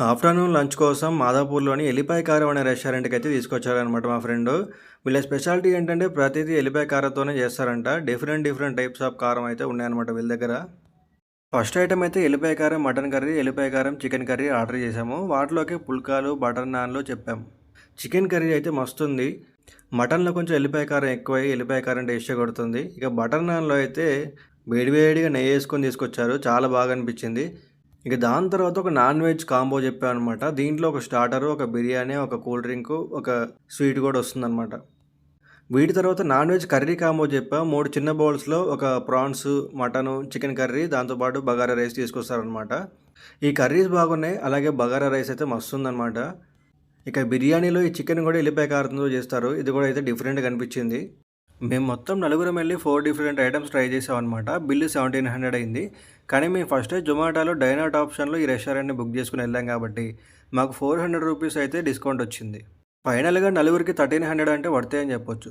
Afternoon lunch కోసం మాదాపూర్‌లోని ఎల్లిపాయ కారం అనే రెస్టారెంట్‌కి అయితే తీసుకొచ్చారనమాట మా ఫ్రెండు. వీళ్ళ స్పెషాలిటీ ఏంటంటే ప్రతీదీ ఎల్లిపాయ కారంతోనే చేస్తారంట. డిఫరెంట్ డిఫరెంట్ టైప్స్ ఆఫ్ కారం అయితే ఉన్నాయన్నమాట వీళ్ళ దగ్గర. ఫస్ట్ ఐటెమ్ అయితే ఎల్లిపాయ కారం మటన్ కర్రీ, ఎల్లిపాయ కారం చికెన్ కర్రీ ఆర్డర్ చేసాము. వాటిలోకి పుల్కాలు, బటర్ నాన్‌లు చెప్పాము. చికెన్ కర్రీ అయితే మస్తుంది. మటన్‌లో కొంచెం ఎల్లిపాయ కారం ఎక్కువై ఎల్లిపాయ కారం టేస్టే కొడుతుంది. ఇక బటర్ నాన్‌లో అయితే వేడి వేడిగా నెయ్యేసుకొని తీసుకొచ్చారు. చాలా బాగా అనిపించింది. ఇక దాని తర్వాత ఒక నాన్ వెజ్ కాంబో చెప్పామనమాట. దీంట్లో ఒక స్టార్టరు, ఒక బిర్యానీ, ఒక కూల్ డ్రింకు, ఒక స్వీట్ కూడా వస్తుందనమాట. వీటి తర్వాత నాన్ వెజ్ కర్రీ కాంబో చెప్పాం. 3 చిన్న బౌల్స్‌లో ఒక ప్రాన్స్, మటను, చికెన్ కర్రీ దాంతోపాటు బగారా రైస్ తీసుకొస్తారనమాట. ఈ కర్రీస్ బాగున్నాయి. అలాగే బగారా రైస్ అయితే మస్తుందనమాట. ఇక బిర్యానీలో ఈ చికెన్ కూడా ఎల్లిపాయ కారంతో చేస్తారు. ఇది కూడా అయితే డిఫరెంట్‌గా అనిపించింది. మేము మొత్తం నలుగురం వెళ్లి 4 డిఫరెంట్ ఐటెమ్స్ ట్రై చేసామన్నమాట. బిల్లు 1700 అయింది. కానీ మేము ఫస్టే జొమాటోలో డైనాట్ ఆప్షన్‌లో ఈ రెస్టారెంట్‌ని బుక్ చేసుకొని వెళ్ళాం కాబట్టి మాకు 400 రూపీస్ అయితే డిస్కౌంట్ వచ్చింది. ఫైనల్‌గా నలుగురికి 1300 అంటే వర్తే అని చెప్పొచ్చు.